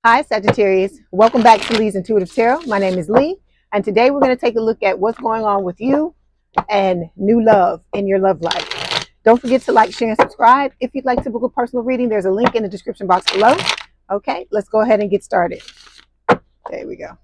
Hi, Sagittarius. Welcome back to Leigh's Intuitive Tarot. My name is Leigh, and today we're going to take a look at what's going on with you and new love in your love life. Don't forget to like, share, and subscribe. If you'd like to book a personal reading, there's a link in the description box below. Okay, let's go ahead and get started. There we go.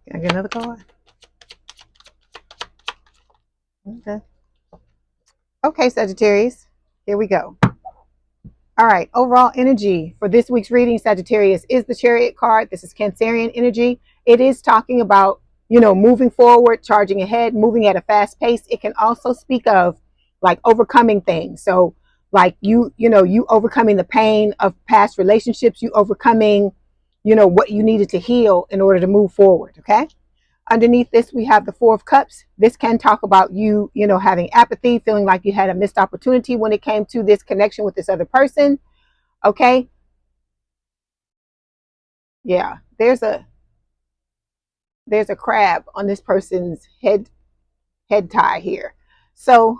Can I get another card? Okay. Okay, Sagittarius. Here we go. All right, overall energy for this week's reading, Sagittarius, is the Chariot card. This is Cancerian energy. It is talking about, moving forward, charging ahead, moving at a fast pace. It can also speak of like overcoming things. So like you overcoming the pain of past relationships, you overcoming, what you needed to heal in order to move forward. Okay. Underneath this, we have the Four of Cups. This can talk about you, having apathy, feeling like you had a missed opportunity when it came to this connection with this other person. Okay. Yeah. There's a crab on this person's head tie here. So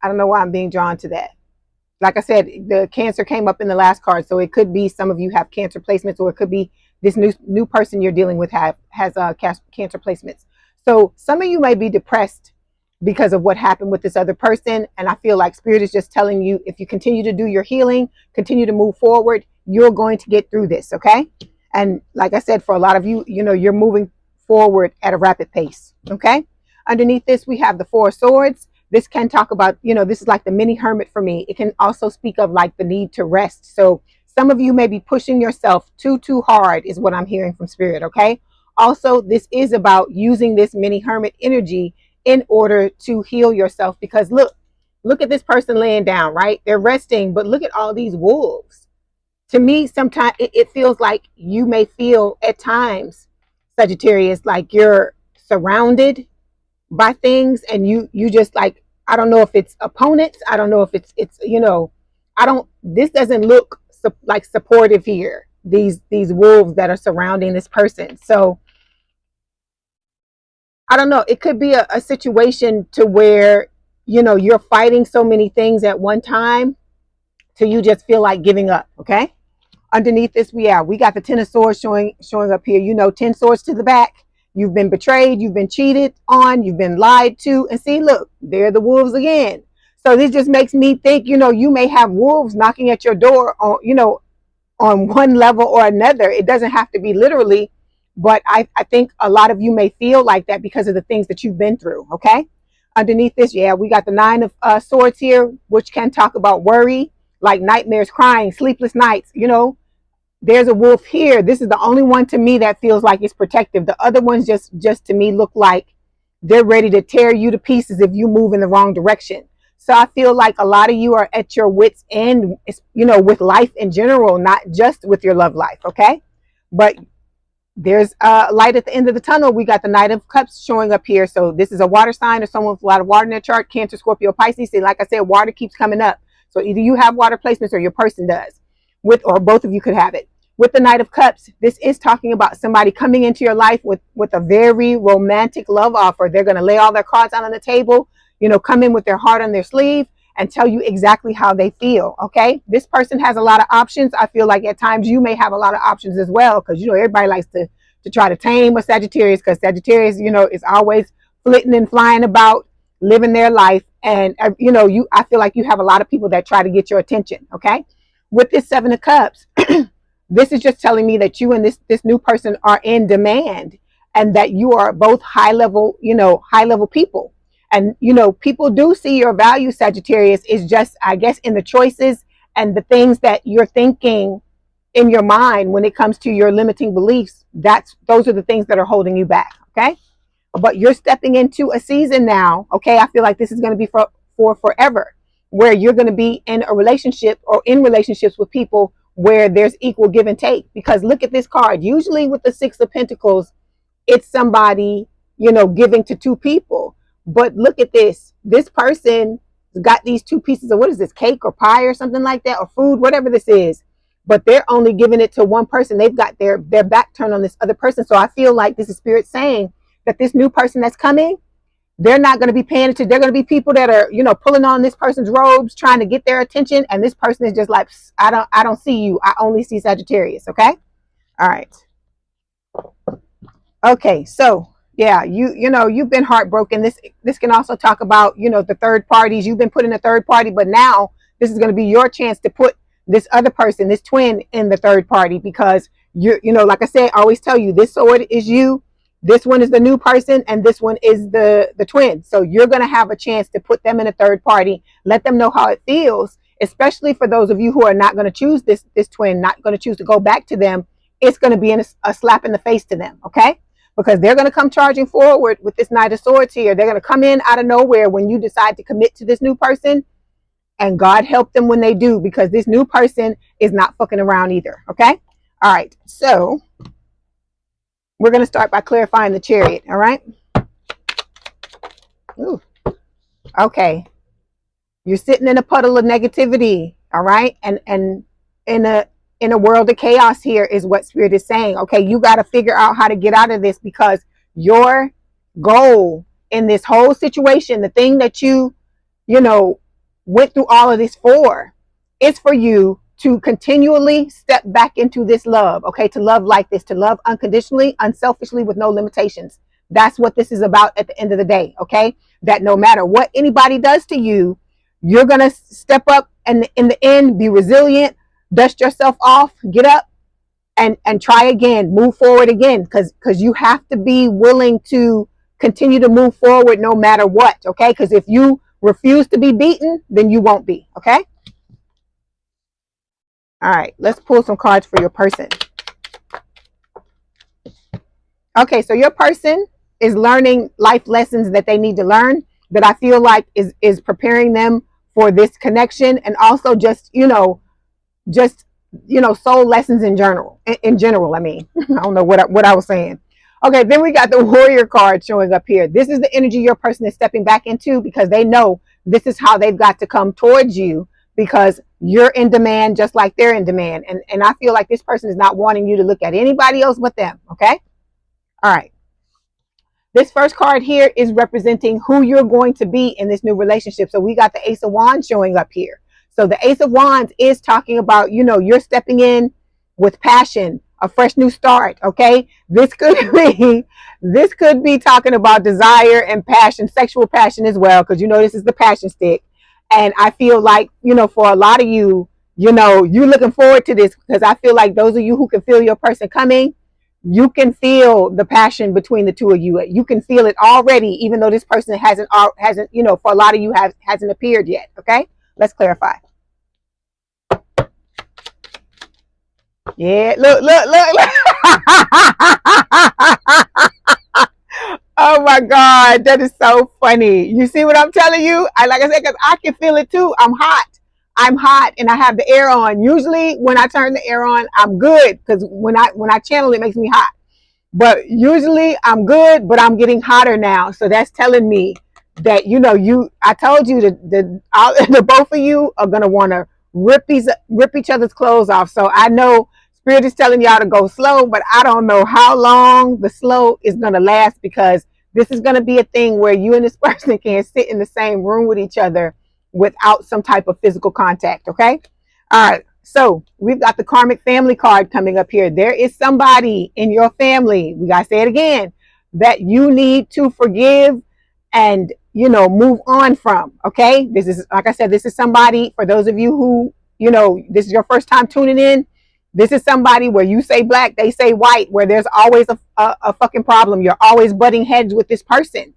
I don't know why I'm being drawn to that. Like I said, the Cancer came up in the last card, so it could be some of you have Cancer placements, or it could be this new person you're dealing with has Cancer placements. So some of you may be depressed because of what happened with this other person, and I feel like Spirit is just telling you, if you continue to do your healing, continue to move forward, you're going to get through this. Okay. And like I said, for a lot of you, you're moving forward at a rapid pace. Okay. Underneath this, we have the Four of Swords. This can talk about, this is like the mini hermit for me. It can also speak of like the need to rest. So some of you may be pushing yourself too hard is what I'm hearing from Spirit. Okay. Also, this is about using this mini hermit energy in order to heal yourself, because look at this person laying down, right? They're resting, but look at all these wolves. To me, sometimes it feels like you may feel at times, Sagittarius, like you're surrounded by things, and you just like, I don't know if it's opponents, I don't know if it's I don't this doesn't look like supportive here, these wolves that are surrounding this person. So I don't know, it could be a situation to where you're fighting so many things at one time till you just feel like giving up. Okay. Underneath this, we got the Ten of Swords showing up here. 10 swords to the back. You've been betrayed, you've been cheated on, you've been lied to. And see, look, they're the wolves again. So this just makes me think, you may have wolves knocking at your door on one level or another. It doesn't have to be literally, but I think a lot of you may feel like that because of the things that you've been through. Okay. Underneath this, we got the Nine of Swords here, which can talk about worry, like nightmares, crying, sleepless nights. There's a wolf here. This is the only one to me that feels like it's protective. The other ones just to me look like they're ready to tear you to pieces if you move in the wrong direction. So I feel like a lot of you are at your wits' end, with life in general, not just with your love life. Okay. But there's a light at the end of the tunnel. We got the Knight of Cups showing up here. So this is a water sign or someone with a lot of water in their chart. Cancer, Scorpio, Pisces. See, like I said, water keeps coming up. So either you have water placements or your person does, or both of you could have it. With the Knight of Cups, this is talking about somebody coming into your life with a very romantic love offer. They're going to lay all their cards out on the table, come in with their heart on their sleeve and tell you exactly how they feel. Okay. This person has a lot of options. I feel like at times you may have a lot of options as well, because, everybody likes to try to tame a Sagittarius, because Sagittarius, is always flitting and flying about, living their life. And, I feel like you have a lot of people that try to get your attention. Okay. With this Seven of Cups, this is just telling me that you and this new person are in demand, and that you are both high level people. And, people do see your value, Sagittarius. Is just, I guess, in the choices and the things that you're thinking in your mind when it comes to your limiting beliefs, those are the things that are holding you back. Okay. But you're stepping into a season now. Okay. I feel like this is going to be for forever, where you're going to be in a relationship or in relationships with people where there's equal give and take. Because look at this card. Usually with the Six of Pentacles, it's somebody, giving to two people. But look at this. This person got these two pieces of, what is this, cake or pie or something like that, or food, whatever this is. But they're only giving it to one person. They've got their back turned on this other person. So I feel like this is Spirit saying that this new person that's coming, they're not going to be paying attention. They're going to be people that are, pulling on this person's robes, trying to get their attention. And this person is just like, I don't see you. I only see Sagittarius. Okay. All right. Okay. So yeah, you've been heartbroken. This can also talk about, the third parties. You've been put in a third party, but now this is going to be your chance to put this other person, this twin, in the third party, because like I said, I always tell you, this sword is you. This one is the new person, and this one is the twin. So you're going to have a chance to put them in a third party, let them know how it feels, especially for those of you who are not going to choose this twin, not going to choose to go back to them. It's going to be a slap in the face to them, okay? Because they're going to come charging forward with this Knight of Swords here. They're going to come in out of nowhere when you decide to commit to this new person, and God help them when they do, because this new person is not fucking around either, okay? All right, so we're going to start by clarifying the Chariot, all right? Ooh. Okay. You're sitting in a puddle of negativity, all right? And in a world of chaos here is what Spirit is saying. Okay, you got to figure out how to get out of this, because your goal in this whole situation, the thing that you went through all of this for, is for you to continually step back into this love, okay? To love like this, to love unconditionally, unselfishly, with no limitations. That's what this is about at the end of the day, okay? That no matter what anybody does to you, you're going to step up and in the end be resilient, dust yourself off, get up and try again, move forward again, because you have to be willing to continue to move forward no matter what, okay? Because if you refuse to be beaten, then you won't be, okay? All right, let's pull some cards for your person. Okay, so your person is learning life lessons that they need to learn, that I feel like is preparing them for this connection, and also just soul lessons in general. I mean, I don't know what I was saying. Okay, then we got the Warrior card showing up here. This is the energy your person is stepping back into, because they know this is how they've got to come towards you, because you're in demand just like they're in demand. And I feel like this person is not wanting you to look at anybody else but them, okay? All right. This first card here is representing who you're going to be in this new relationship. So we got the Ace of Wands showing up here. So the Ace of Wands is talking about, you're stepping in with passion, a fresh new start, okay? This could be talking about desire and passion, sexual passion as well, because this is the passion stick. And I feel like, for a lot of you, you're looking forward to this, because I feel like those of you who can feel your person coming, you can feel the passion between the two of you. You can feel it already, even though this person hasn't, for a lot of you hasn't appeared yet. Okay, let's clarify. Yeah, look. Oh my God, that is so funny. You see what I'm telling you? Like I said, because I can feel it too. I'm hot and I have the air on. Usually when I turn the air on, I'm good, because when I channel, it makes me hot. But usually I'm good, but I'm getting hotter now. So that's telling me that, I told you that the both of you are going to want to rip each other's clothes off. So I know Spirit is telling y'all to go slow, but I don't know how long the slow is going to last, because this is going to be a thing where you and this person can't sit in the same room with each other without some type of physical contact. Okay. All right. So we've got the karmic family card coming up here. There is somebody in your family, we got to say it again, that you need to forgive and, move on from. Okay. This is, like I said, this is somebody, for those of you who, this is your first time tuning in. This is somebody where you say black, they say white, where there's always a fucking problem. You're always butting heads with this person.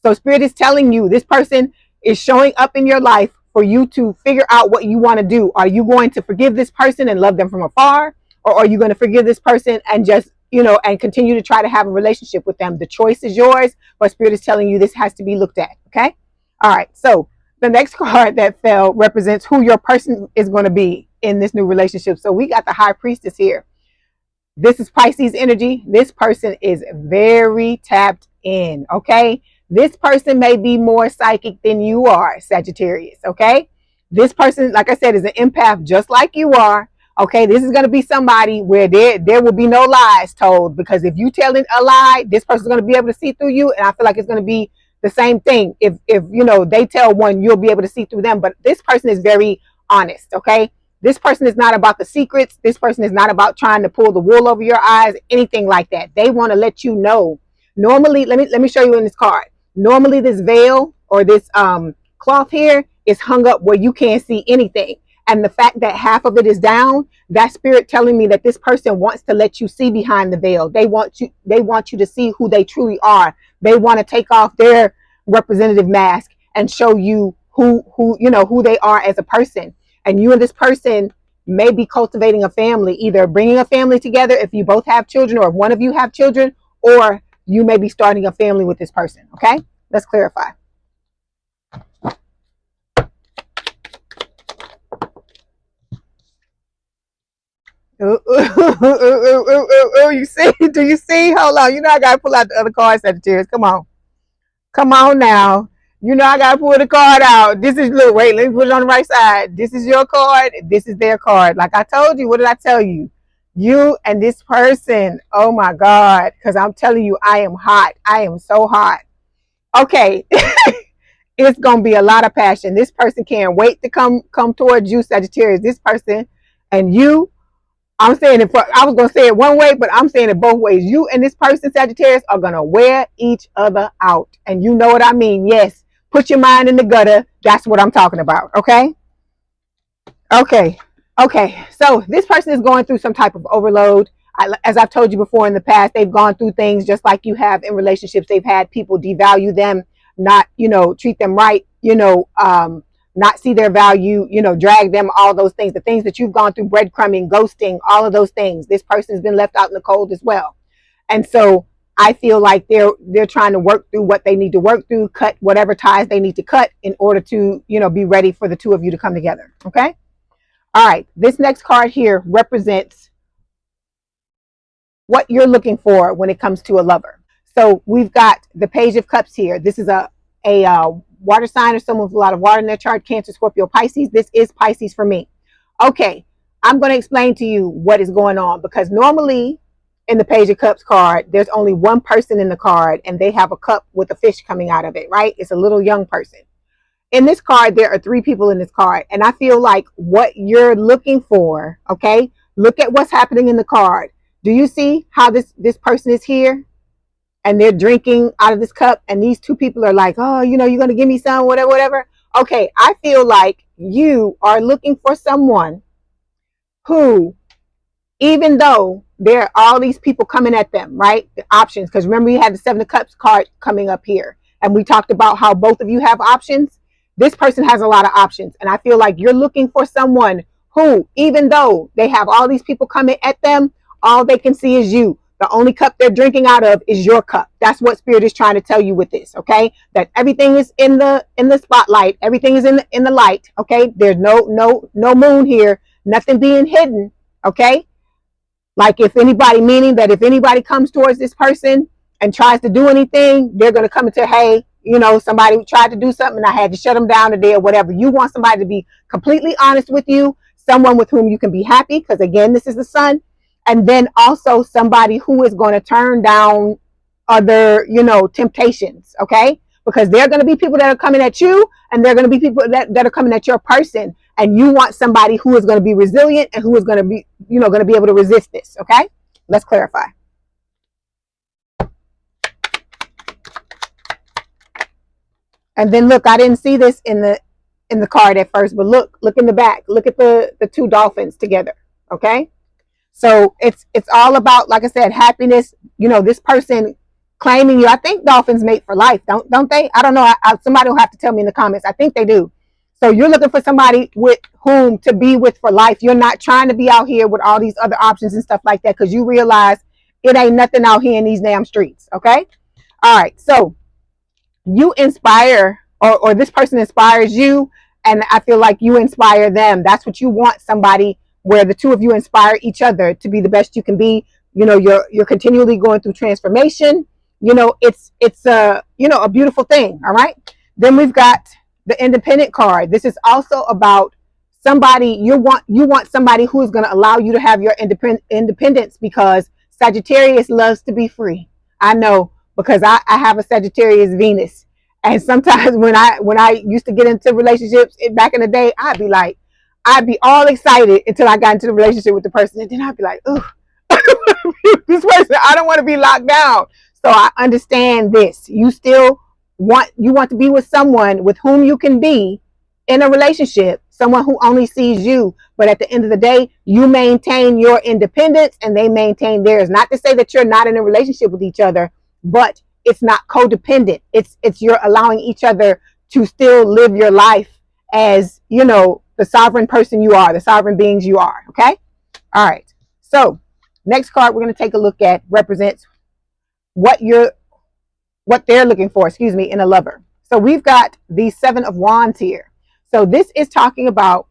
So Spirit is telling you this person is showing up in your life for you to figure out what you want to do. Are you going to forgive this person and love them from afar? or are you going to forgive this person and just, and continue to try to have a relationship with them? The choice is yours, but Spirit is telling you this has to be looked at. Okay. All right. So the next card that fell represents who your person is going to be in this new relationship. So we got the High Priestess here. This is Pisces energy. This person is very tapped in. Okay. This person may be more psychic than you are, Sagittarius. Okay. This person, like I said, is an empath just like you are. Okay. This is going to be somebody where there will be no lies told, because if you tell a lie, this person's going to be able to see through you. And I feel like it's going to be the same thing. If they tell one, you'll be able to see through them. But this person is very honest. Okay. This person is not about the secrets. This person is not about trying to pull the wool over your eyes, anything like that. They want to let you know. Normally, let me show you in this card. Normally this veil or this cloth here is hung up where you can't see anything. And the fact that half of it is down, that Spirit telling me that this person wants to let you see behind the veil. They want you to see who they truly are. They want to take off their representative mask and show you who they are as a person. And you and this person may be cultivating a family, either bringing a family together if you both have children, or if one of you have children, or you may be starting a family with this person. Okay, let's clarify. You see? Do you see? Hold on. I gotta pull out the other cards, Sagittarius. Come on now. I gotta pull the card out. This is, look, wait, let me put it on the right side. This is your card. This is their card. Like I told you, what did I tell you? You and this person, oh my God, because I'm telling you, I am hot. I am so hot. Okay. It's gonna be a lot of passion. This person can't wait to come towards you, Sagittarius. This person and you, I'm saying it I was gonna say it one way, but I'm saying it both ways. You and this person, Sagittarius, are gonna wear each other out. And you know what I mean. Yes. Put your mind in the gutter. That's what I'm talking about. Okay. So this person is going through some type of overload. As I've told you before in the past, they've gone through things just like you have in relationships. They've had people devalue them, not, treat them right, not see their value, drag them, all those things, the things that you've gone through, breadcrumbing, ghosting, all of those things. This person has been left out in the cold as well. And so I feel like they're trying to work through what they need to work through, cut whatever ties they need to cut in order to, be ready for the two of you to come together. Okay. All right. This next card here represents what you're looking for when it comes to a lover. So we've got the Page of Cups here. This is a water sign or someone with a lot of water in their chart, Cancer, Scorpio, Pisces. This is Pisces for me. Okay. I'm going to explain to you what is going on, because normally in the Page of Cups card, there's only one person in the card and they have a cup with a fish coming out of it, right? It's a little young person. In this card, there are 3 people in this card. And I feel like what you're looking for, okay, look at what's happening in the card. Do you see how this person is here and they're drinking out of this cup, and these 2 people are like, oh, you're going to give me some, whatever. Okay, I feel like you are looking for someone who, even though there are all these people coming at them, right? The options. Because remember, you had the 7 of Cups card coming up here. And we talked about how both of you have options. This person has a lot of options. And I feel like you're looking for someone who, even though they have all these people coming at them, all they can see is you. The only cup they're drinking out of is your cup. That's what Spirit is trying to tell you with this, okay? That everything is in the spotlight. Everything is in the light, okay? There's no moon here. Nothing being hidden, okay? Like meaning that if anybody comes towards this person and tries to do anything, they're going to come and say, hey, somebody tried to do something and I had to shut them down today or whatever. You want somebody to be completely honest with you, someone with whom you can be happy, because again, this is the sun. And then also somebody who is going to turn down other, temptations, okay? Because there are going to be people that are coming at you, and there are going to be people that are coming at your person. And you want somebody who is going to be resilient and who is going to be, going to be able to resist this. Okay. Let's clarify. And then look, I didn't see this in the card at first, but look in the back, look at the 2 dolphins together. Okay. So it's all about, like I said, happiness, this person claiming you. I think dolphins mate for life. Don't they? I don't know. Somebody will have to tell me in the comments. I think they do. So you're looking for somebody with whom to be with for life. You're not trying to be out here with all these other options and stuff like that, because you realize it ain't nothing out here in these damn streets. Okay. All right. So you inspire, or this person inspires you, and I feel like you inspire them. That's what you want, somebody where the two of you inspire each other to be the best you can be. You know, you're continually going through transformation. You know, it's a, you know, a beautiful thing. All right. Then we've got the independent card. This is also about somebody you want somebody who is going to allow you to have your independence, because Sagittarius loves to be free. I know, because I have a Sagittarius Venus, and sometimes when I used to get into relationships back in the day, I'd be all excited until I got into the relationship with the person, and then I'd be like, "Ugh, this person, I don't want to be locked down." So I understand this. You want to be with someone with whom you can be in a relationship, someone who only sees you, but at the end of the day, you maintain your independence and they maintain theirs. Not to say that you're not in a relationship with each other, but it's not codependent. It's you're allowing each other to still live your life as, you know, the sovereign person you are, the sovereign beings you are. Okay. All right. So next card we're going to take a look at represents what they're looking for, in a lover. So we've got the 7 of Wands here. So this is talking about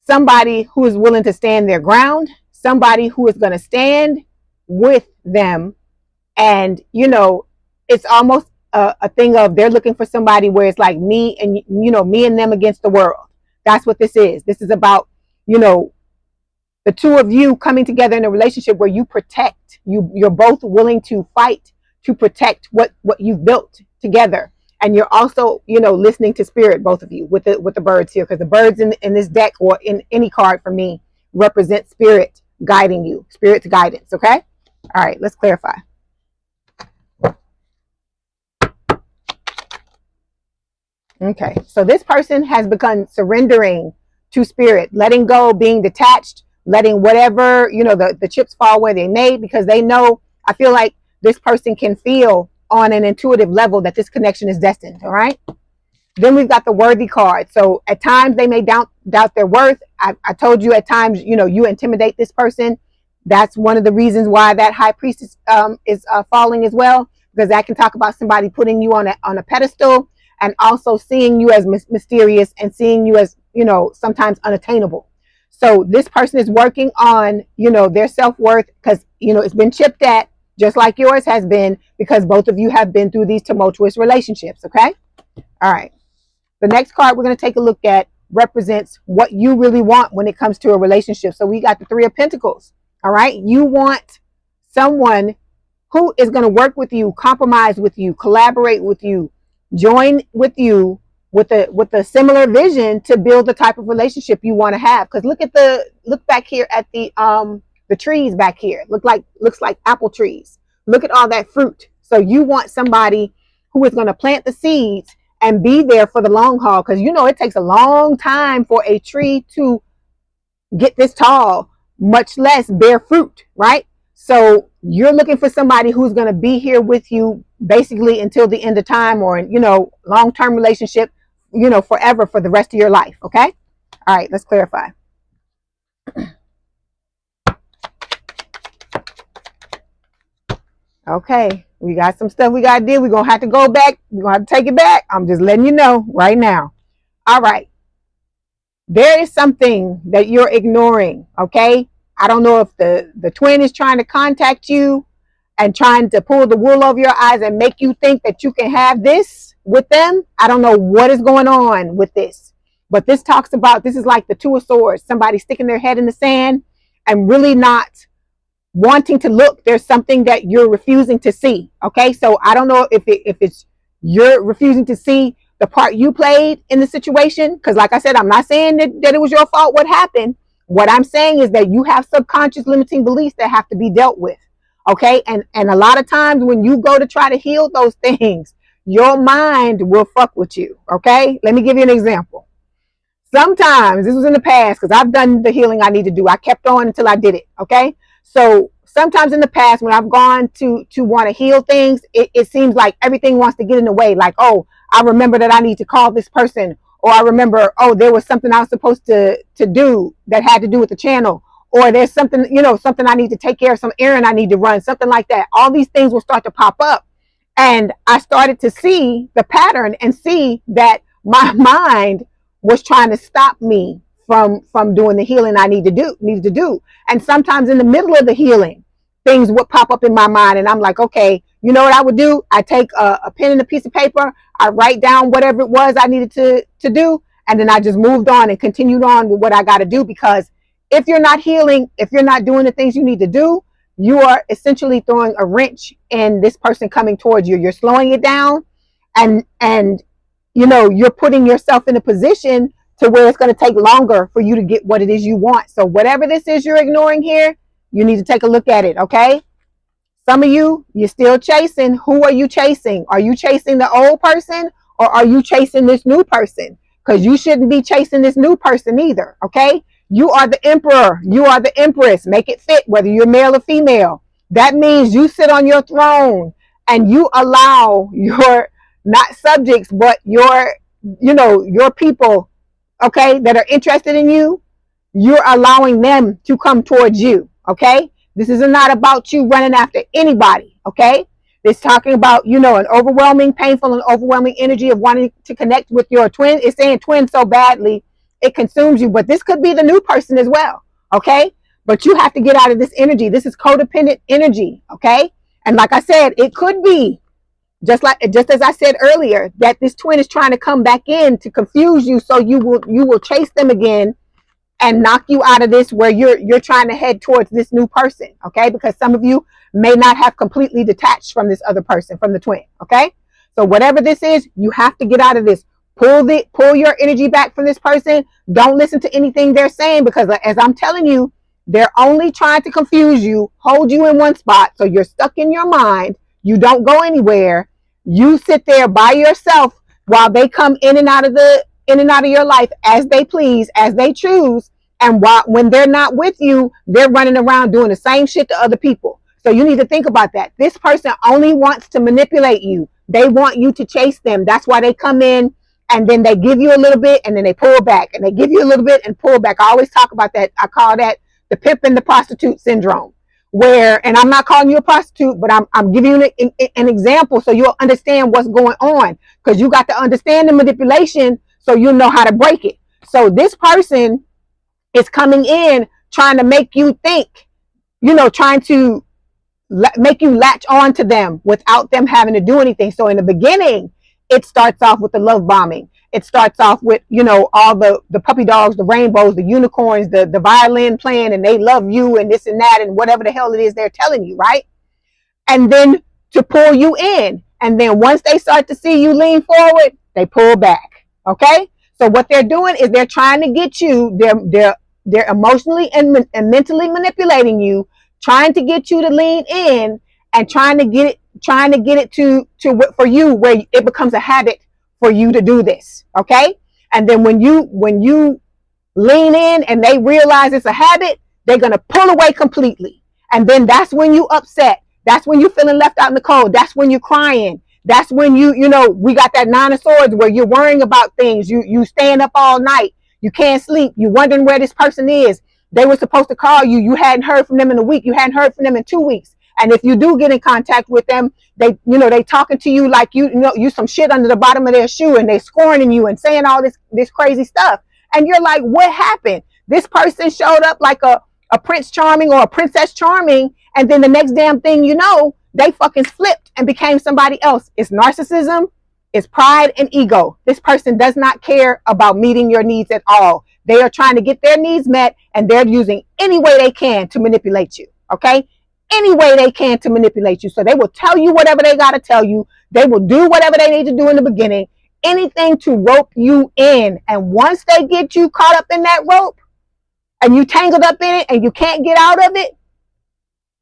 somebody who is willing to stand their ground, somebody who is going to stand with them. And, you know, it's almost a thing of they're looking for somebody where it's like me and, you know, me and them against the world. That's what this is. This is about, you know, the two of you coming together in a relationship where you protect, you're both willing to fight to protect what you've built together. And you're also, you know, listening to spirit, both of you, with the birds here, because the birds in this deck, or in any card for me, represent spirit guiding you, spirit's guidance. Okay. All right, let's clarify. Okay, so this person has begun surrendering to spirit, letting go, being detached, letting whatever, you know, the chips fall where they may, because they know, I feel like this person can feel on an intuitive level that this connection is destined. All right. Then we've got the worthy card. So at times they may doubt their worth. I told you at times, you know, you intimidate this person. That's one of the reasons why that high priestess is falling as well, because that can talk about somebody putting you on a pedestal, and also seeing you as mysterious and seeing you as, you know, sometimes unattainable. So this person is working on, you know, their self-worth, because, you know, it's been chipped at, just like yours has been, because both of you have been through these tumultuous relationships. Okay. All right. The next card we're going to take a look at represents what you really want when it comes to a relationship. So we got the 3 of Pentacles. All right. You want someone who is going to work with you, compromise with you, collaborate with you, join with you with a similar vision to build the type of relationship you want to have. Because look back here at the trees back here. Looks like apple trees. Look at all that fruit. So you want somebody who is going to plant the seeds and be there for the long haul, because, you know, it takes a long time for a tree to get this tall, much less bear fruit, right? So you're looking for somebody who's going to be here with you basically until the end of time, or, you know, long-term relationship, you know, forever, for the rest of your life. Okay. All right, let's clarify. Okay, we got some stuff we got to do. We're going to have to go back. We're going to have to take it back. I'm just letting you know right now. All right. There is something that you're ignoring. Okay. I don't know if the twin is trying to contact you and trying to pull the wool over your eyes and make you think that you can have this with them. I don't know what is going on with this, but this talks about, this is like the 2 of Swords, somebody sticking their head in the sand and really not wanting to look. There's something that you're refusing to see. Okay. So I don't know if it's you're refusing to see the part you played in the situation. Because like I said, I'm not saying that it was your fault what happened. What I'm saying is that you have subconscious limiting beliefs that have to be dealt with. Okay. And a lot of times when you go to try to heal those things, your mind will fuck with you. Okay. Let me give you an example. Sometimes, this was in the past, because I've done the healing I need to do. I kept on until I did it. Okay. So sometimes in the past, when I've gone to want to heal things, it seems like everything wants to get in the way. Like, oh, I remember that I need to call this person, or I remember, oh, there was something I was supposed to do that had to do with the channel, or there's something, something I need to take care of, some errand I need to run, something like that. All these things will start to pop up. And I started to see the pattern and see that my mind was trying to stop me from doing the healing I needed to do. And sometimes in the middle of the healing, things would pop up in my mind, and I'm like, okay, you know what I would do? I take a pen and a piece of paper, I write down whatever it was I needed to do, and then I just moved on and continued on with what I got to do. Because if you're not healing, if you're not doing the things you need to do, you are essentially throwing a wrench in this person coming towards you. You're slowing it down, and you're putting yourself in a position to where it's going to take longer for you to get what it is you want. So whatever this is you're ignoring here, you need to take a look at it, okay? Some of you, you're still chasing. Who are you chasing? Are you chasing the old person, or are you chasing this new person? Because you shouldn't be chasing this new person either, okay? You are the emperor. You are the empress. Make it fit, whether you're male or female. That means you sit on your throne and you allow your, not subjects, but your people, okay, that are interested in you, you're allowing them to come towards you, okay? This is not about you running after anybody, okay? It's talking about, an overwhelming, painful, and overwhelming energy of wanting to connect with your twin. It's saying twin so badly, it consumes you. But this could be the new person as well, okay? But you have to get out of this energy. This is codependent energy, okay? And like I said, it could be, just as I said earlier, that this twin is trying to come back in to confuse you, so you will chase them again and knock you out of this, where you're trying to head towards this new person, okay? Because some of you may not have completely detached from this other person, from the twin, okay? So whatever this is, you have to get out of this. Pull your energy back from this person. Don't listen to anything they're saying, because as I'm telling you, they're only trying to confuse you, hold you in one spot, so you're stuck in your mind. You don't go anywhere. You sit there by yourself while they come in and out of your life as they please, as they choose. And when they're not with you, they're running around doing the same shit to other people. So you need to think about that. This person only wants to manipulate you. They want you to chase them. That's why they come in, and then they give you a little bit, and then they pull back, and they give you a little bit and pull back. I always talk about that. I call that the pimp and the prostitute syndrome, and I'm not calling you a prostitute, but I'm giving you an example so you'll understand what's going on, because you got to understand the manipulation so you'll know how to break it. So this person is coming in trying to make you think, trying to make you latch on to them without them having to do anything. So in the beginning, it starts off with the love bombing. It starts off with, all the puppy dogs, the rainbows, the unicorns, the violin playing, and they love you and this and that and whatever the hell it is they're telling you, right? And then to pull you in. And then once they start to see you lean forward, they pull back, okay? So what they're doing is they're trying to get you, they're emotionally and mentally manipulating you, trying to get you to lean in, and trying to get it to for you, where it becomes a habit for you to do this, okay? And then when you lean in and they realize it's a habit, they're going to pull away completely. And then that's when you upset. That's when you're feeling left out in the cold. That's when you're crying. That's when we got that 9 of Swords, where you're worrying about things. You staying up all night. You can't sleep. You're wondering where this person is. They were supposed to call you. You hadn't heard from them in a week. You hadn't heard from them in 2 weeks. And if you do get in contact with them, they talking to you like you some shit under the bottom of their shoe, and they scorning you and saying all this crazy stuff. And you're like, what happened? This person showed up like a Prince Charming or a Princess Charming, and then the next damn thing you know, they fucking flipped and became somebody else. It's narcissism, it's pride and ego. This person does not care about meeting your needs at all. They are trying to get their needs met, and they're using any way they can to manipulate you, okay? Any way they can to manipulate you. So they will tell you whatever they got to tell you. They will do whatever they need to do in the beginning. Anything to rope you in. And once they get you caught up in that rope and you tangled up in it and you can't get out of it,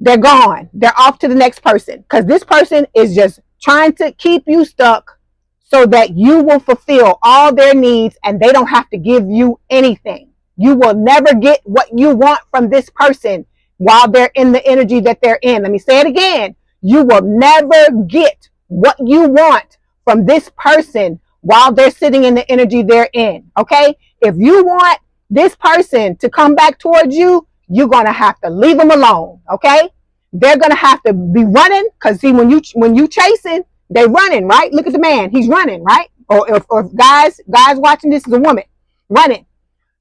they're gone. They're off to the next person, because this person is just trying to keep you stuck so that you will fulfill all their needs and they don't have to give you anything. You will never get what you want from this person while they're in the energy that they're in. Let me say it again. You will never get what you want from this person while they're sitting in the energy they're in. Okay, if you want this person to come back towards you, you're gonna have to leave them alone. Okay, they're gonna have to be running, because see, when you chasing, they running, right? Look at the man, he's running, right? Or if guys watching this is a woman running.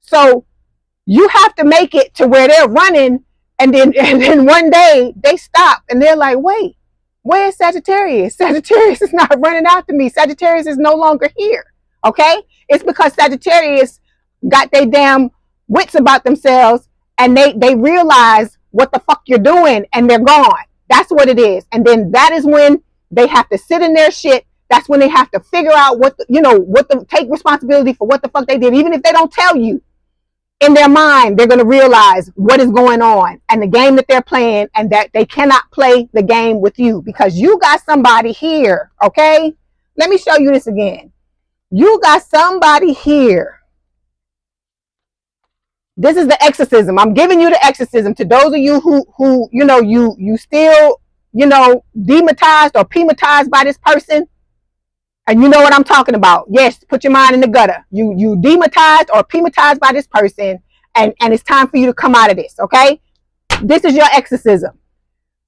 So you have to make it to where they're running, and then one day they stop and they're like, wait, where's Sagittarius? Sagittarius is not running after me. Sagittarius is no longer here. Okay? It's because Sagittarius got their damn wits about themselves, and they realize what the fuck you're doing, and they're gone. That's what it is. And then that is when they have to sit in their shit. That's when they have to figure out take responsibility for what the fuck they did. Even if they don't tell you, in their mind, they're going to realize what is going on and the game that they're playing, and that they cannot play the game with you because you got somebody here. Okay, let me show you this again. You got somebody here. This is the exorcism. I'm giving you the exorcism to those of you who you still dematized or pematized by this person. And you know what I'm talking about. Yes, put your mind in the gutter. You dematized or pematized by this person, and it's time for you to come out of this, okay? This is your exorcism.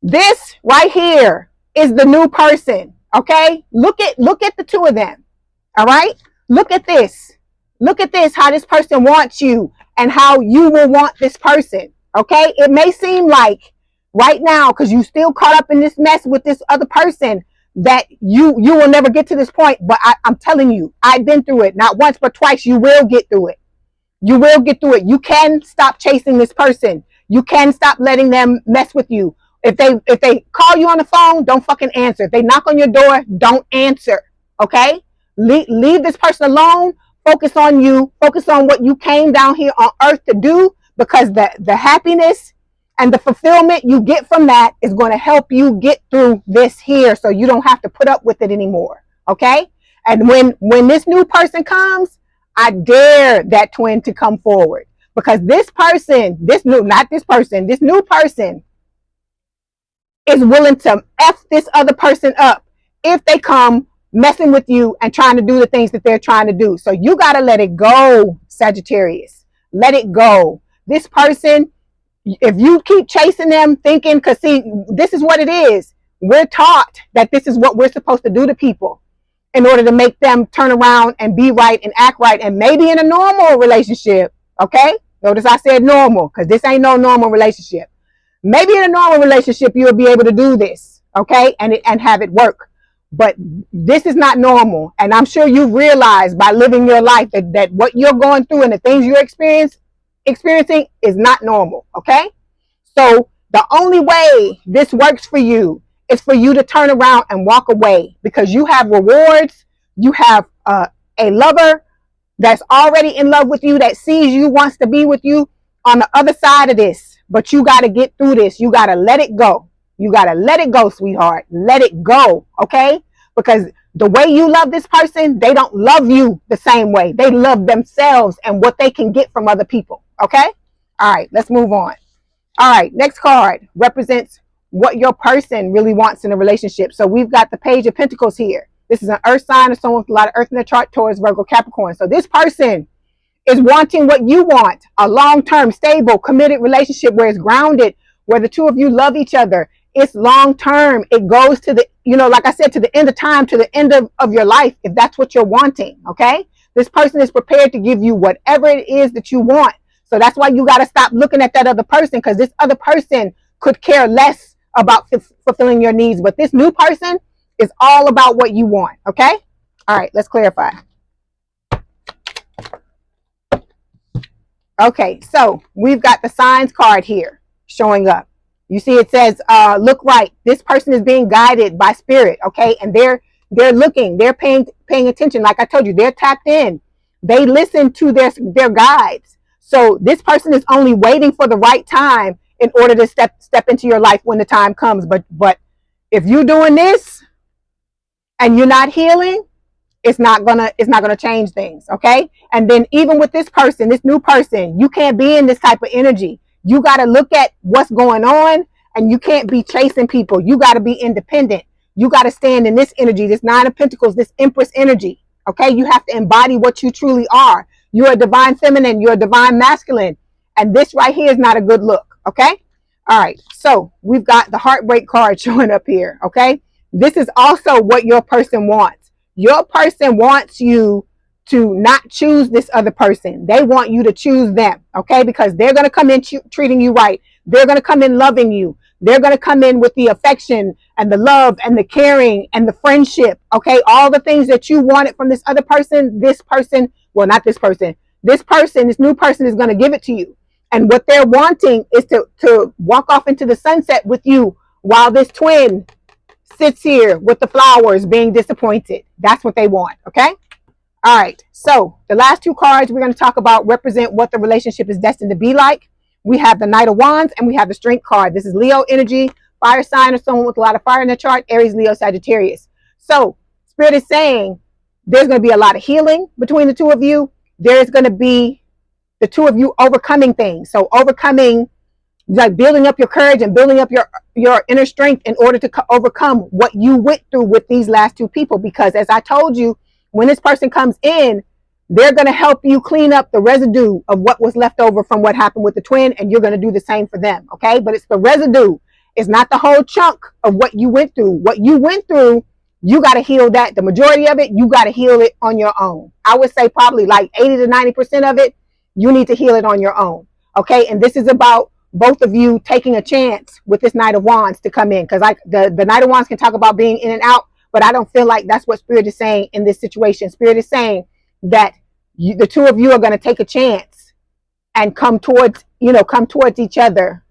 This right here is the new person, okay? Look at the two of them, all right? Look at this. Look at this, how this person wants you and how you will want this person, okay? It may seem like right now, because you still caught up in this mess with this other person, that you will never get to this point, but I'm telling you, I've been through it not once but twice. You will get through it. You will get through it. You can stop chasing this person. You can stop letting them mess with you. If they call you on the phone, don't fucking answer. If they knock on your door, don't answer. Okay, leave this person alone. Focus on you. Focus on what you came down here on earth to do, because the happiness and the fulfillment you get from that is going to help you get through this here, so you don't have to put up with it anymore. Okay? And when this new person comes, I dare that twin to come forward, because this new person is willing to F this other person up if they come messing with you and trying to do the things that they're trying to do. So you got to let it go, Sagittarius. Let it go. This person, if you keep chasing them thinking, because see, this is what it is. We're taught that this is what we're supposed to do to people in order to make them turn around and be right and act right. And maybe in a normal relationship, okay? Notice I said normal, because this ain't no normal relationship. Maybe in a normal relationship, you'll be able to do this, okay? And have it work. But this is not normal. And I'm sure you realize by living your life that what you're going through and the things you're experiencing is not normal. Okay, so the only way this works for you is for you to turn around and walk away, because you have rewards. You have a lover that's already in love with you, that sees you, wants to be with you on the other side of this. But you got to get through this. You got to let it go. You got to let it go, sweetheart. Let it go. Okay, because the way you love this person, they don't love you the same way. They love themselves and what they can get from other people. Okay? All right, let's move on. All right, next card represents what your person really wants in a relationship. So we've got the Page of Pentacles here. This is an earth sign or someone with a lot of earth in their chart, Taurus, Virgo, Capricorn. So this person is wanting what you want, a long-term, stable, committed relationship where it's grounded, where the two of you love each other. It's long-term. It goes to the, like I said, to the end of time, to the end of your life, if that's what you're wanting. Okay? This person is prepared to give you whatever it is that you want. So that's why you got to stop looking at that other person, because this other person could care less about fulfilling your needs. But this new person is all about what you want. Okay? All right, let's clarify. Okay, so we've got the signs card here showing up. You see it says, look right. This person is being guided by spirit, okay? And they're looking, they're paying attention. Like I told you, they're tapped in. They listen to their guides. So this person is only waiting for the right time in order to step into your life when the time comes. But if you're doing this and you're not healing, it's not gonna change things, okay? And then even with this person, this new person, you can't be in this type of energy. You got to look at what's going on, and you can't be chasing people. You got to be independent. You got to stand in this energy, this Nine of Pentacles, this Empress energy, Okay, you have to embody what you truly are. You're a divine feminine, you're a divine masculine, and this right here is not a good look. Okay, all right, so we've got the heartbreak card showing up here. Okay, this is also what your person wants. Your person wants you to not choose this other person. They want you to choose them. Okay, because they're going to come in treating you right. They're going to come in loving you. They're going to come in with the affection and the love and the caring and the friendship. Okay, all the things that you wanted from this other person, this person, well, not this person, this person, this new person is going to give it to you. And what they're wanting is to walk off into the sunset with you while this twin sits here with the flowers being disappointed. That's what they want. Okay. All right. So the last two cards we're going to talk about represent what the relationship is destined to be like. We have the Knight of Wands and we have the Strength card. This is Leo energy, fire sign or someone with a lot of fire in their chart, Aries, Leo, Sagittarius. So Spirit is saying there's going to be a lot of healing between the two of you. There's going to be the two of you overcoming things. So overcoming, like building up your courage and building up your inner strength in order to overcome what you went through with these last two people. Because as I told you, when this person comes in, they're going to help you clean up the residue of what was left over from what happened with the twin, and you're going to do the same for them. Okay, but it's the residue. It's not the whole chunk of what you went through. What you went through, you got to heal that. The majority of it, you got to heal it on your own. I would say probably like 80 to 90% of it, you need to heal it on your own. Okay, and this is about both of you taking a chance with this Knight of Wands to come in, because like the Knight of Wands can talk about being in and out, but I don't feel like that's what Spirit is saying in this situation. Spirit is saying that the two of you are going to take a chance and come towards each other,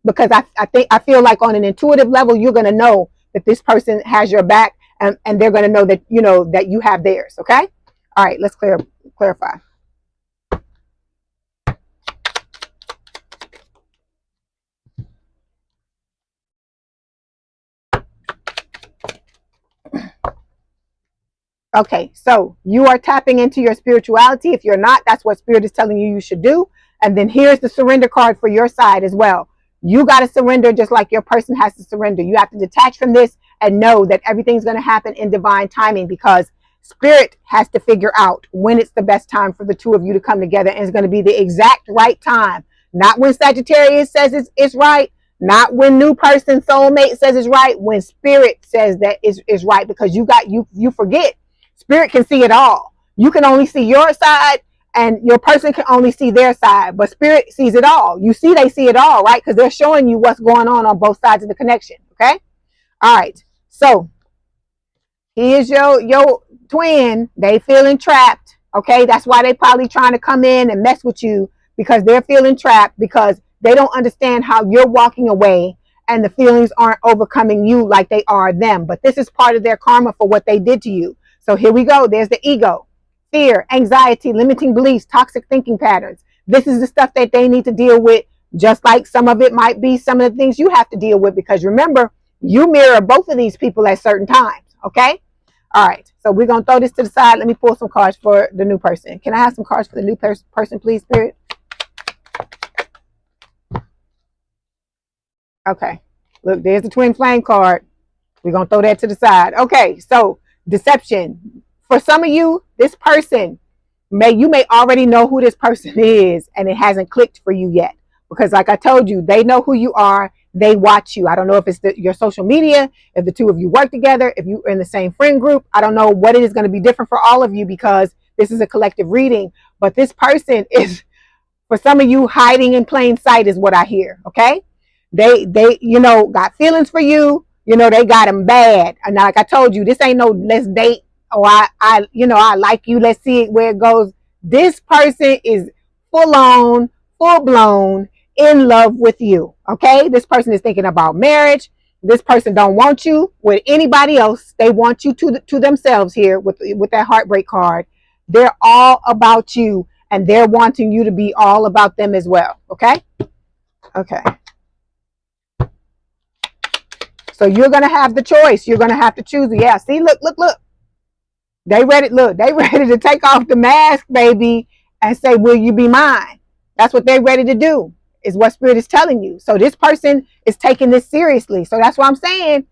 because I feel like on an intuitive level, you're going to know that this person has your back, and they're going to know that, that you have theirs. Okay. All right. Let's clarify. Okay, so you are tapping into your spirituality. If you're not, that's what Spirit is telling you should do. And then here's the surrender card for your side as well. You got to surrender just like your person has to surrender. You have to detach from this and know that everything's going to happen in divine timing, because Spirit has to figure out when it's the best time for the two of you to come together, and it's going to be the exact right time. Not when Sagittarius says it's right, not when new person soulmate says it's right, when Spirit says that is right, because you forget. Spirit can see it all. You can only see your side, and your person can only see their side, but Spirit sees it all. You see, they see it all, right? Because they're showing you what's going on both sides of the connection. Okay. All right. So here's your twin. They feeling trapped. Okay. That's why they probably trying to come in and mess with you, because they're feeling trapped, because they don't understand how you're walking away and the feelings aren't overcoming you like they are them. But this is part of their karma for what they did to you. So here we go. There's the ego, fear, anxiety, limiting beliefs, toxic thinking patterns. This is the stuff that they need to deal with, just like some of it might be some of the things you have to deal with, because remember, you mirror both of these people at certain times. Okay. All right. So we're going to throw this to the side. Let me pull some cards for the new person. Can I have some cards for the new person, please, Spirit? Okay. Look, there's the twin flame card. We're going to throw that to the side. Okay. So deception. For some of you, this person you may already know who this person is, and it hasn't clicked for you yet, because like I told you, they know who you are. They watch you. I don't know if it's your social media, if the two of you work together, if you're in the same friend group. I don't know what it is going to be different for all of you, because this is a collective reading, but this person is, for some of you, hiding in plain sight is what I hear. Okay. They got feelings for you. They got them bad. And like I told you, this ain't no let's date, or I like you, let's see where it goes. This person is full blown in love with you. Okay. This person is thinking about marriage. This person don't want you with anybody else. They want you to themselves here with that heartbreak card. They're all about you, and they're wanting you to be all about them as well. Okay. Okay. So you're going to have the choice. You're going to have to choose. Yeah. See, look. They ready to take off the mask, baby, and say, will you be mine? That's what they're ready to do, is what Spirit is telling you. So this person is taking this seriously. So that's why I'm saying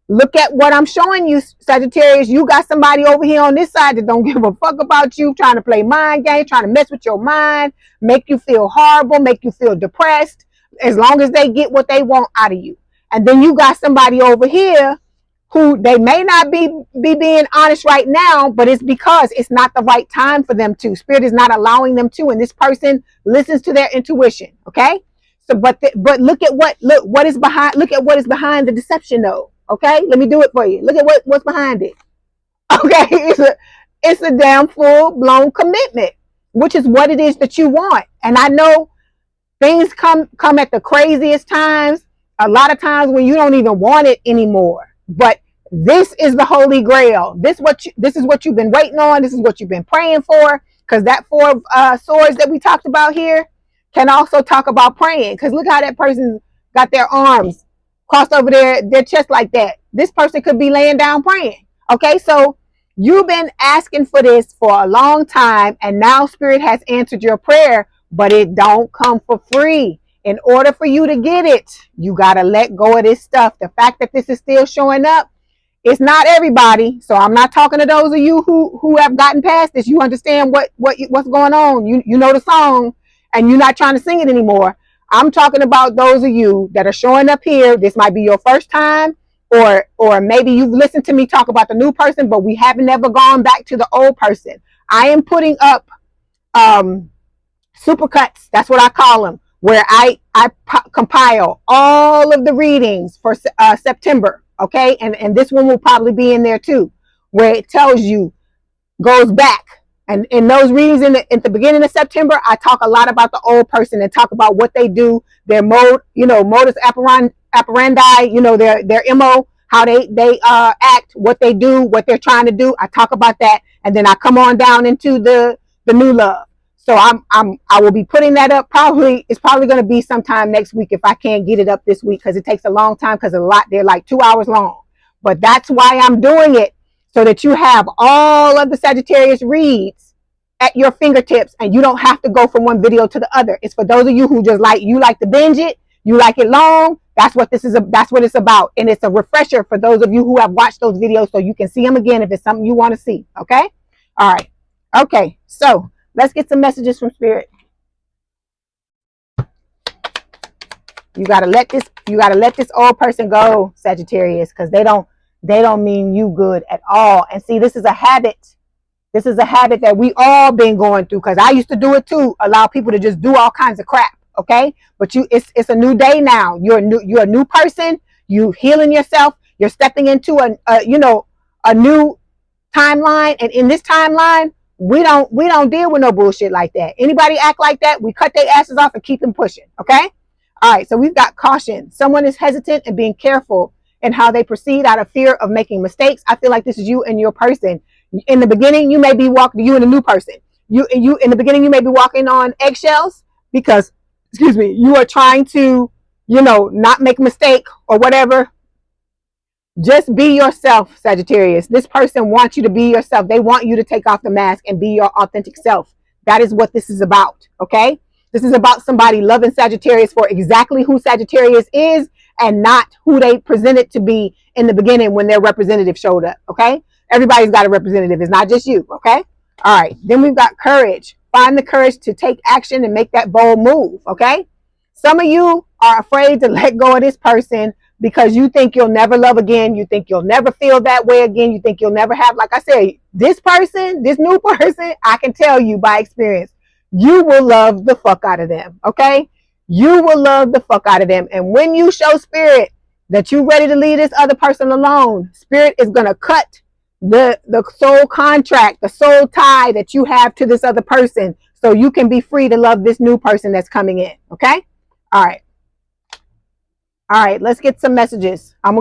Look at what I'm showing you, Sagittarius. You got somebody over here on this side that don't give a fuck about you, trying to play mind games, trying to mess with your mind, make you feel horrible, make you feel depressed, as long as they get what they want out of you. And then you got somebody over here who they may not be being honest right now, but it's because it's not the right time for them to. Spirit is not allowing them to, and this person listens to their intuition. Okay, so but look at what is behind. Look at what is behind the deception, though. Okay, let me do it for you. Look at what's behind it. Okay, it's a damn full blown commitment, which is what it is that you want. And I know things come at the craziest times. A lot of times when you don't even want it anymore. But this is the holy grail. This is what you've been waiting on. This is what you've been praying for. Because that four of swords that we talked about here can also talk about praying. Because look how that person got their arms crossed over their chest like that. This person could be laying down praying. Okay, so you've been asking for this for a long time, and now Spirit has answered your prayer, but it don't come for free. In order for you to get it, you got to let go of this stuff. The fact that this is still showing up, it's not everybody. So I'm not talking to those of you who have gotten past this. You understand what's going on. You know the song and you're not trying to sing it anymore. I'm talking about those of you that are showing up here. This might be your first time, or maybe you've listened to me talk about the new person, but we haven't ever gone back to the old person. I am putting up supercuts. That's what I call them, where I compile all of the readings for September. Okay, and this one will probably be in there too, where it tells you, goes back. And in those readings at the beginning of September, I talk a lot about the old person and talk about what they do, their mode, modus operandi, their MO, how they act, what they do, what they're trying to do. I talk about that, and then I come on down into the new love. So I will be putting that up. It's probably going to be sometime next week if I can't get it up this week, because it takes a long time, because they're like 2 hours long. But that's why I'm doing it, so that you have all of the Sagittarius reads at your fingertips, and you don't have to go from one video to the other. It's for those of you who just like to binge it, you like it long. That's what it's about. And it's a refresher for those of you who have watched those videos, so you can see them again if it's something you want to see. Okay? All right. Okay. So let's get some messages from Spirit. You gotta let this old person go, Sagittarius, because they don't mean you good at all. And see, this is a habit. This is a habit that we all been going through, because I used to do it too. Allow people to just do all kinds of crap. Okay, but it's a new day now. You're a new person. You healing yourself. You're stepping into a new timeline, and in this timeline, we don't deal with no bullshit like that. Anybody act like that, we cut their asses off and keep them pushing. Okay. All right. So we've got caution. Someone is hesitant and being careful in how they proceed out of fear of making mistakes. I feel like this is you and your person. In the beginning, you may be walking. You and a new person. You in the beginning, you may be walking on eggshells because, excuse me, you are trying to, not make a mistake or whatever. Just be yourself, Sagittarius. This person wants you to be yourself. They want you to take off the mask and be your authentic self. That is what this is about, okay? This is about somebody loving Sagittarius for exactly who Sagittarius is, and not who they presented to be in the beginning when their representative showed up, okay? Everybody's got a representative. It's not just you, okay? All right. Then we've got courage. Find the courage to take action and make that bold move, okay? Some of you are afraid to let go of this person because you think you'll never love again. You think you'll never feel that way again. You think you'll never have, like I said, this person, this new person, I can tell you by experience, you will love the fuck out of them, okay? You will love the fuck out of them. And when you show Spirit that you're ready to leave this other person alone, Spirit is going to cut the soul contract, the soul tie that you have to this other person, so you can be free to love this new person that's coming in, okay? All right, let's get some messages. I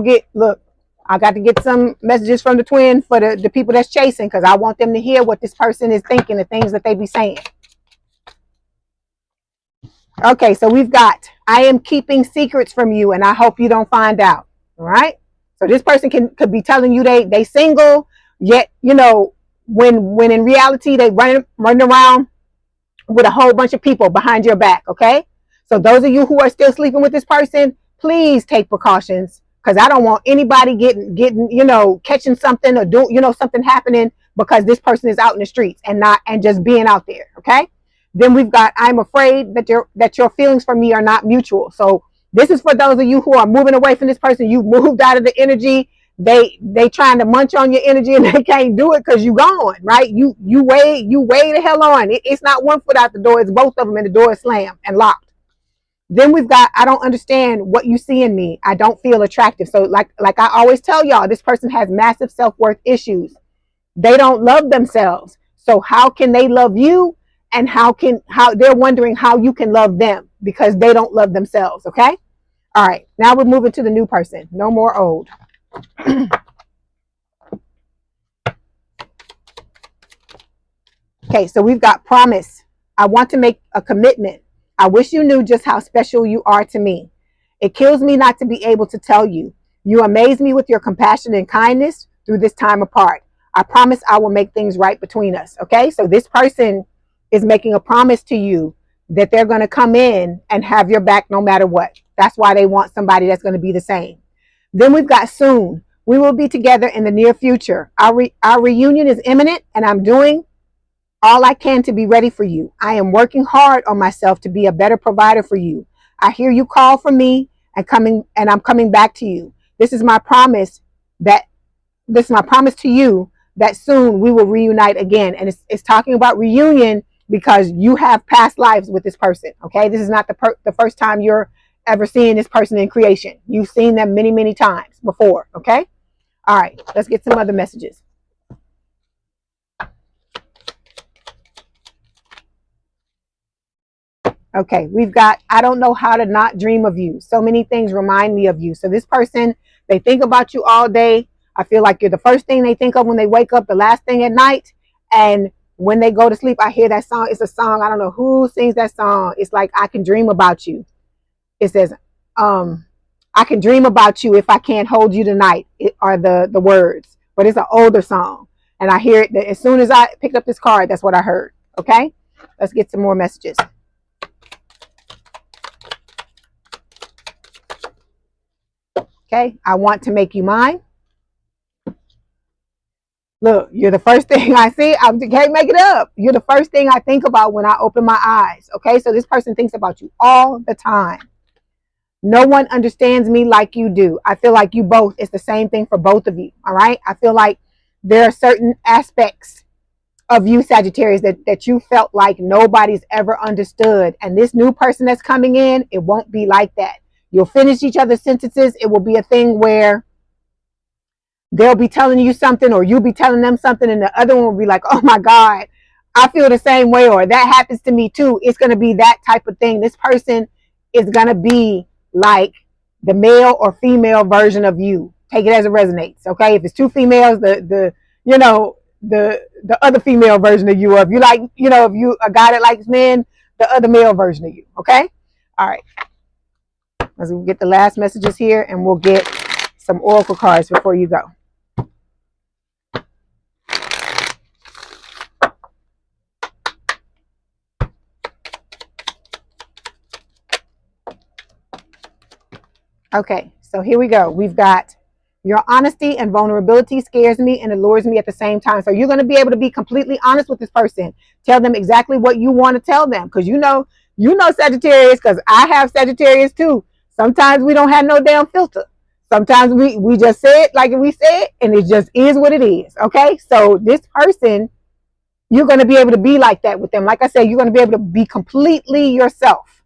got to get some messages from the twin for the people that's chasing, because I want them to hear what this person is thinking, the things that they be saying. Okay, so we've got, I am keeping secrets from you and I hope you don't find out. All right. So this person could be telling you they single, yet, when in reality, they running around with a whole bunch of people behind your back. Okay. So those of you who are still sleeping with this person, please take precautions. because I don't want anybody getting, catching something or doing, something happening because this person is out in the streets and just being out there. Okay. Then we've got, I'm afraid that your feelings for me are not mutual. So this is for those of you who are moving away from this person. You've moved out of the energy. They trying to munch on your energy and they can't do it because you gone, right? You wait the hell on. It's not one foot out the door, it's both of them, and the door is slammed and locked. Then we've got, I don't understand what you see in me. I don't feel attractive. So like I always tell y'all, this person has massive self-worth issues. They don't love themselves. So how can they love you? And how they're wondering how you can love them because they don't love themselves. Okay. All right. Now we're moving to the new person. No more old. Okay. So we've got promise. I want to make a commitment. I wish you knew just how special you are to me. It kills me not to be able to tell you. You amaze me with your compassion and kindness through this time apart. I promise I will make things right between us. Okay. So this person is making a promise to you that they're going to come in and have your back no matter what. That's why they want somebody that's going to be the same. Then we've got soon. We will be together in the near future. Our reunion is imminent and I'm doing all I can to be ready for you. I am working hard on myself to be a better provider for you. I hear you call for me and I'm coming back to you. This is my promise to you that soon we will reunite again. And it's talking about reunion because you have past lives with this person. Okay. This is not the first time you're ever seeing this person in creation. You've seen them many, many times before. Okay. All right. Let's get some other messages. Okay. We've got, I don't know how to not dream of you. So many things remind me of you. So this person, they think about you all day. I feel like you're the first thing they think of when they wake up, the last thing at night. And when they go to sleep, I hear that song. It's a song. I don't know who sings that song. It's like, I can dream about you. It says, I can dream about you if I can't hold you tonight, are the words. But it's an older song. And I hear it as soon as I picked up this card. That's what I heard. Okay. Let's get some more messages. Okay. I want to make you mine. Look, you're the first thing I see. I can't make it up. You're the first thing I think about when I open my eyes. Okay. So this person thinks about you all the time. No one understands me like you do. I feel like you both, it's the same thing for both of you. All right. I feel like there are certain aspects of you, Sagittarius, that you felt like nobody's ever understood. And this new person that's coming in, it won't be like that. You'll finish each other's sentences. It will be a thing where they'll be telling you something or you'll be telling them something and the other one will be like, oh my God, I feel the same way, or that happens to me too. It's going to be that type of thing. This person is going to be like the male or female version of you. Take it as it resonates. Okay. If it's two females, the other female version of you, or if you like, if you a guy that likes men, the other male version of you. Okay. All right. Let's get the last messages here and we'll get some oracle cards before you go. Okay, so here we go. We've got your honesty and vulnerability scares me and allures me at the same time. So you're going to be able to be completely honest with this person. Tell them exactly what you want to tell them. Because you know Sagittarius, because I have Sagittarius too. Sometimes we don't have no damn filter. Sometimes we just say it like we say it and it just is what it is. Okay, so this person, you're going to be able to be like that with them. Like I said, you're going to be able to be completely yourself.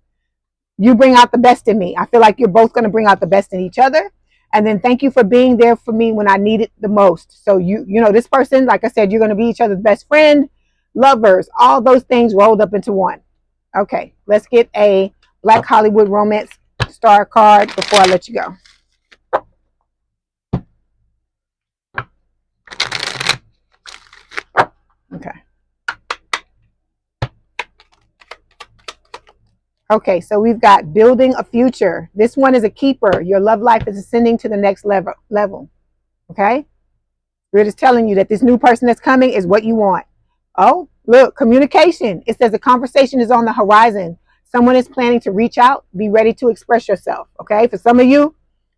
You bring out the best in me. I feel like you're both going to bring out the best in each other. And then thank you for being there for me when I need it the most. So this person, like I said, you're going to be each other's best friend, lovers, all those things rolled up into one. Okay, let's get a Black Hollywood Romance star card before I let you go. Okay. Okay, so we've got building a future. This one is a keeper. Your love life is ascending to the next level. Okay? We're just telling you that this new person that's coming is what you want. Oh, look, communication. It says a conversation is on the horizon. Someone is planning to reach out. Be ready to express yourself. Okay? For some of you,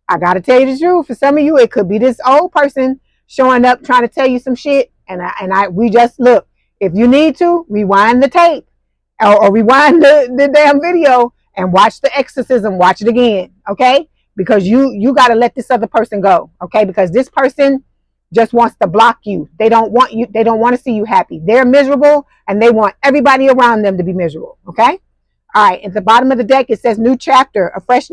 I gotta tell you the truth. For some of you, it could be this old person showing up trying to tell you some shit. We just look. If you need to, rewind the tape or rewind the damn video and watch the exorcism. Watch it again, okay? Because you got to let this other person go, okay? Because this person just wants to block you. They don't want you. They don't want to see you happy. They're miserable, and they want everybody around them to be miserable, okay? All right, at the bottom of the deck, it says new chapter. A fresh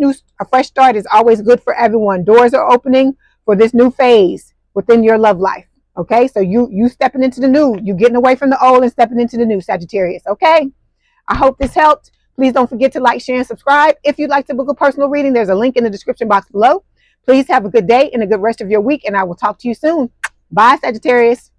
start is always good for everyone. Doors are opening for this new phase within your love life. Okay, so you stepping into the new, you getting away from the old and stepping into the new, Sagittarius. Okay, I hope this helped. Please don't forget to like, share, and subscribe. If you'd like to book a personal reading, there's a link in the description box below. Please have a good day and a good rest of your week, and I will talk to you soon. Bye, Sagittarius.